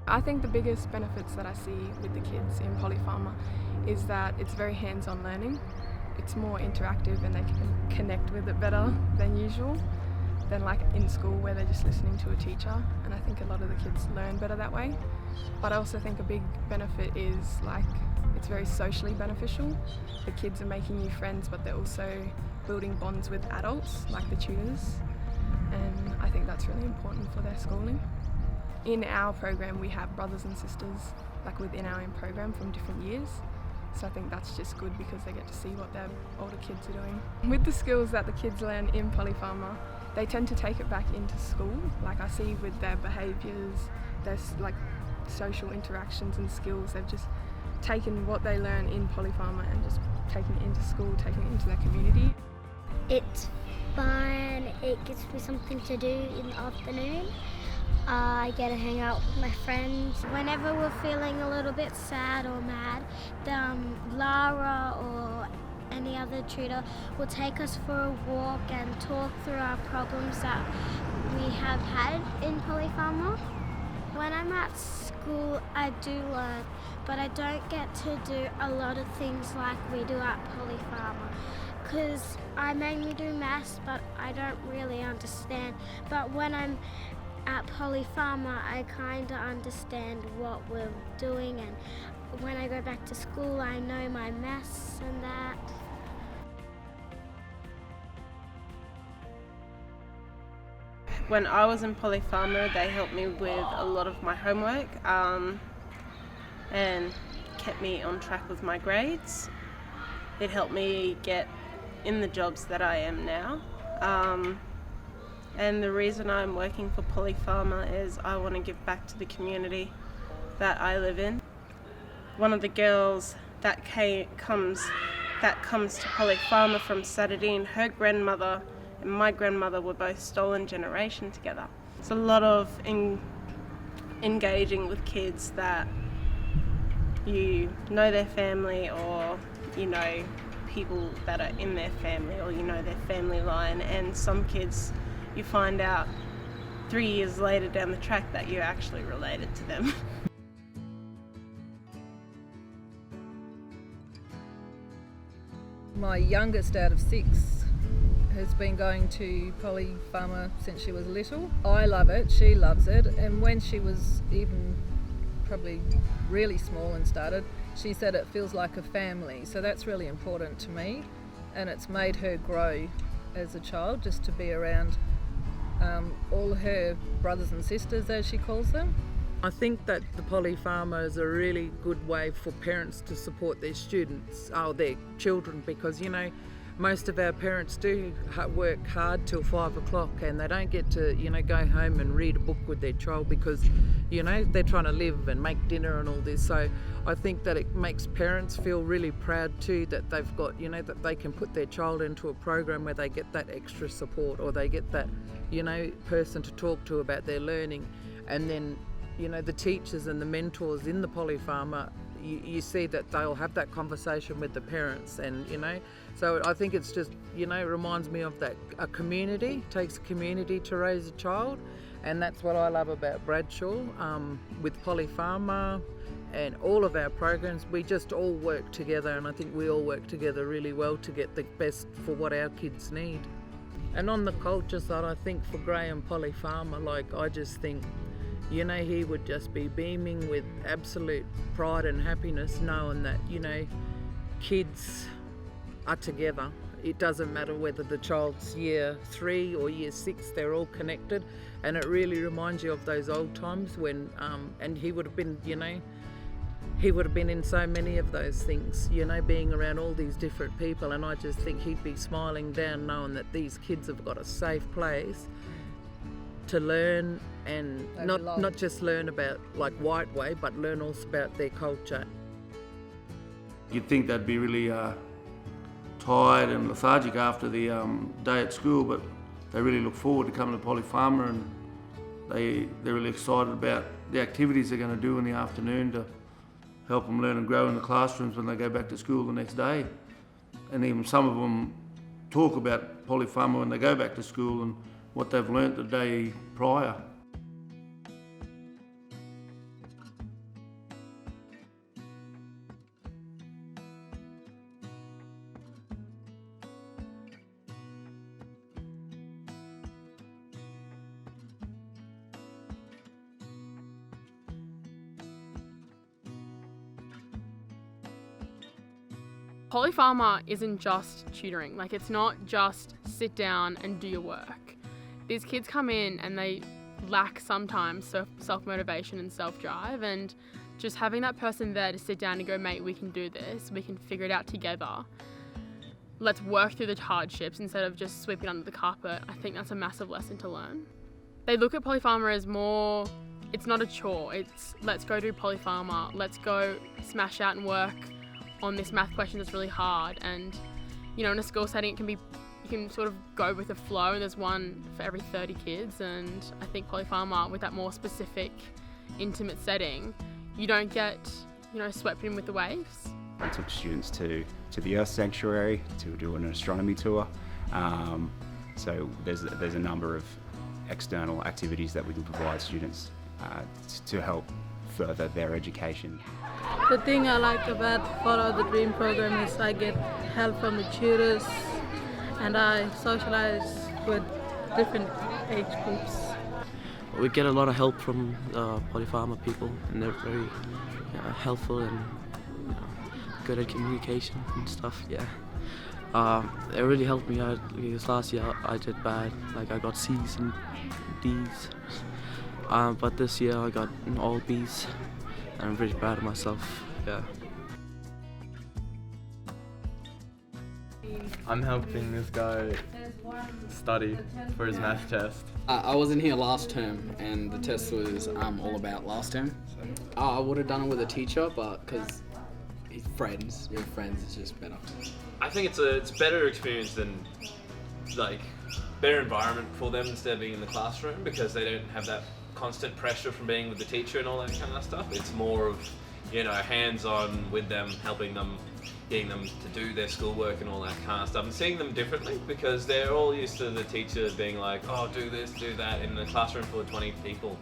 I think the biggest benefits that I see with the kids in Polly Farmer is that it's very hands-on learning. It's more interactive and they can connect with it better than usual, than like in school where they're just listening to a teacher, and I think a lot of the kids learn better that way. But I also think a big benefit is like it's very socially beneficial. The kids are making new friends, but they're also building bonds with adults like the tutors, and I think that's really important for their schooling. In our program we have brothers and sisters like within our own program from different years, so I think that's just good because they get to see what their older kids are doing. With the skills that the kids learn in Polly Farmer, they tend to take it back into school. Like I see with their behaviours, their like social interactions and skills, they've just taken what they learn in Polly Farmer and just taken it into school, taken it into their community. It's fun, it gives me something to do in the afternoon. I get to hang out with my friends. Whenever we're feeling a little bit sad or mad, Lara or any other tutor will take us for a walk and talk through our problems that we have had in Polly Farmer. When I'm at school, I do learn, but I don't get to do a lot of things like we do at Polly Farmer, because I mainly do maths, but I don't really understand. But when I'm at Polly Farmer, I kind of understand what we're doing, and when I go back to school, I know my maths and that. When I was in Polly Farmer, they helped me with a lot of my homework and kept me on track with my grades. It helped me get in the jobs that I am now. And the reason I'm working for Polly Farmer is I want to give back to the community that I live in. One of the girls that comes to Polly Farmer from Saturday, her grandmother and my grandmother were both stolen generation together. It's a lot of engaging with kids that you know their family, or you know people that are in their family, or you know their family line, and some kids you find out 3 years later down the track that you're actually related to them. My youngest out of 6 has been going to Polly Farmer since she was little. I love it, she loves it, and when she was even probably really small and started, she said it feels like a family, so that's really important to me, and it's made her grow as a child just to be around all her brothers and sisters, as she calls them. I think that the Polly Farmer is a really good way for parents to support their students, their children, because you know most of our parents do work hard till 5 o'clock and they don't get to go home and read a book with their child because they're trying to live and make dinner and all this. So I think that it makes parents feel really proud too that they've got that they can put their child into a program where they get that extra support, or they get that person to talk to about their learning. And then the teachers and the mentors in the Polly Farmer, you see that they'll have that conversation with the parents, and so I think it's just it reminds me of that a community takes a community to raise a child, and that's what I love about Bradshaw with Polly Farmer and all of our programs. We just all work together, and I think we all work together really well to get the best for what our kids need. And on the culture side, I think for Graham Polly Farmer, I just think he would just be beaming with absolute pride and happiness knowing that, kids are together. It doesn't matter whether the child's year 3 or year 6, they're all connected. And it really reminds you of those old times when, and he would have been, he would have been in so many of those things, being around all these different people. And I just think he'd be smiling down knowing that these kids have got a safe place to learn, and not just learn about White Way, but learn also about their culture. You'd think they'd be really tired and lethargic after the day at school, but they really look forward to coming to Polly Farmer, and they're really excited about the activities they're going to do in the afternoon to help them learn and grow in the classrooms when they go back to school the next day. And even some of them talk about Polly Farmer when they go back to school and what they've learnt the day prior. Polly Farmer isn't just tutoring, like it's not just sit down and do your work. These kids come in and they lack sometimes self-motivation and self-drive, and just having that person there to sit down and go, mate, we can do this, we can figure it out together. Let's work through the hardships instead of just sweeping under the carpet. I think that's a massive lesson to learn. They look at Polly Farmer as more, it's not a chore, it's let's go do Polly Farmer, let's go smash out and work on this math question that's really hard. And you know, in a school setting you can sort of go with the flow, and there's one for every 30 kids, and I think Polly Farmer, with that more specific, intimate setting, you don't get, you know, swept in with the waves. I took students to the Earth Sanctuary to do an astronomy tour. So there's a number of external activities that we can provide students to help further their education. The thing I like about Follow the Dream program is I get help from the tutors and I socialize with different age groups. We get a lot of help from Polly Farmer people, and they're very helpful and good at communication and stuff. Yeah, it really helped me out because last year I did bad. Like I got C's and D's, but this year I got all B's. I'm really proud of myself. Yeah. I'm helping this guy study for his math test. I wasn't here last term and the test was all about last term. I would have done it with a teacher, but because your friends, it's just better. I think it's a better experience than, like, better environment for them instead of being in the classroom, because they don't have that constant pressure from being with the teacher and all that kind of stuff. It's more of, you know, hands-on with them, helping them, getting them to do their schoolwork and all that kind of stuff, and seeing them differently, because they're all used to the teacher being like, oh, do this, do that, in the classroom full of 20 people.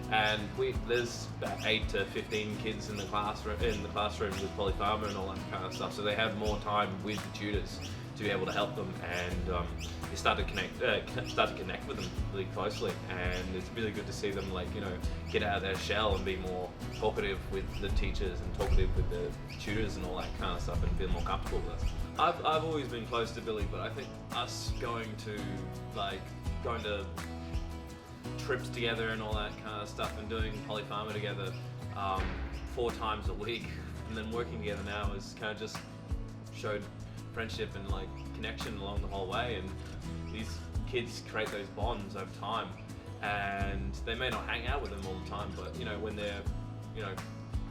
And there's about 8 to 15 kids in the classroom with Polly Farmer and all that kind of stuff, so they have more time with the tutors to be able to help them, and you start to connect with them really closely, and it's really good to see them, like, you know, get out of their shell and be more talkative with the teachers and talkative with the tutors and all that kind of stuff, and feel more comfortable with us. I've always been close to Billy, but I think us going to trips together and all that kind of stuff, and doing Polly Farmer together 4 times a week, and then working together now has kind of just showed friendship and like connection along the whole way, and these kids create those bonds over time, and they may not hang out with them all the time, but you know, when they're, you know,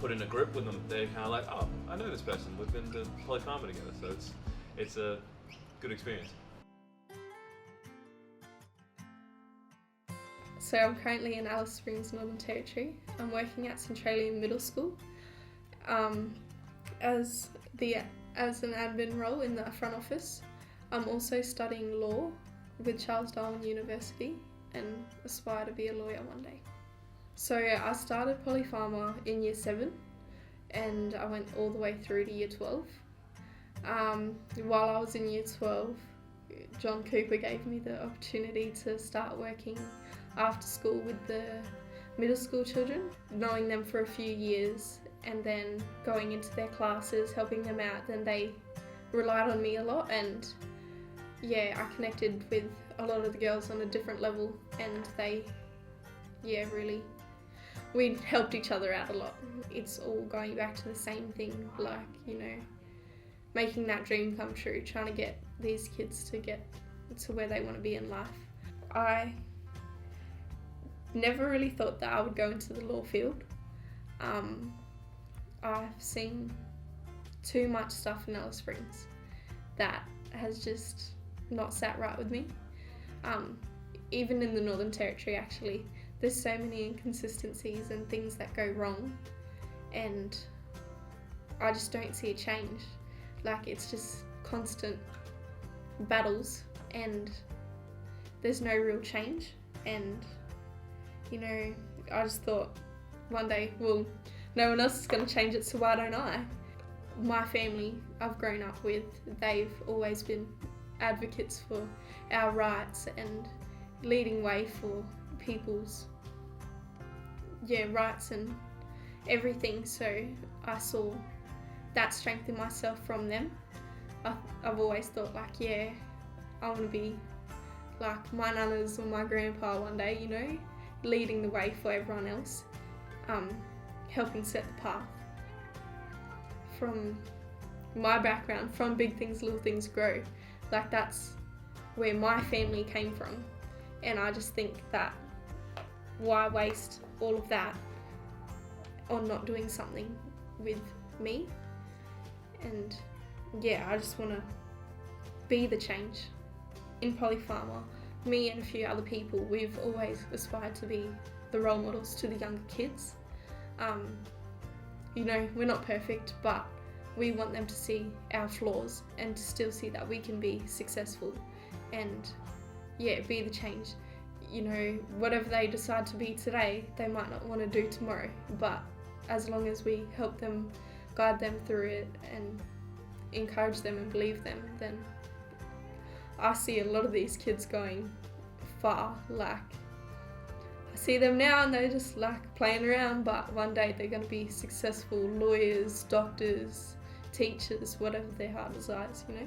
put in a group with them, they're kind of like, oh, I know this person, we've been to Polly Farmer together, so it's a good experience. So I'm currently in Alice Springs, Northern Territory. I'm working at Centralian Middle School as an admin role in the front office. I'm also studying law with Charles Darwin University and aspire to be a lawyer one day. So I started Polly Farmer in Year 7 and I went all the way through to Year 12. While I was in Year 12, John Cooper gave me the opportunity to start working after school with the middle school children, knowing them for a few years and then going into their classes, helping them out. Then they relied on me a lot, and yeah, I connected with a lot of the girls on a different level, and we helped each other out a lot. It's all going back to the same thing, like, you know, making that dream come true, trying to get these kids to get to where they want to be in life. I never really thought that I would go into the law field. I've seen too much stuff in Alice Springs that has just not sat right with me. Even in the Northern Territory, actually, there's so many inconsistencies and things that go wrong, and I just don't see a change. Like, it's just constant battles and there's no real change. And you know, I just thought one day, well, no one else is going to change it, so why don't I? My family I've grown up with, they've always been advocates for our rights and leading way for people's rights and everything, so I saw that strength in myself from them. I've always thought like, yeah, I want to be like my nanas or my grandpa one day, you know, leading the way for everyone else, helping set the path. From my background, from big things, little things grow, like that's where my family came from, and I just think that why waste all of that on not doing something with me? And yeah, I just want to be the change. In Polly Farmer, me and a few other people, we've always aspired to be the role models to the younger kids. You know, we're not perfect, but we want them to see our flaws and to still see that we can be successful and, yeah, be the change. You know, whatever they decide to be today, they might not want to do tomorrow, but as long as we help them, guide them through it and encourage them and believe them, then I see a lot of these kids going far. Like, I see them now and they're just like playing around, but one day they're going to be successful lawyers, doctors, teachers, whatever their heart desires, you know.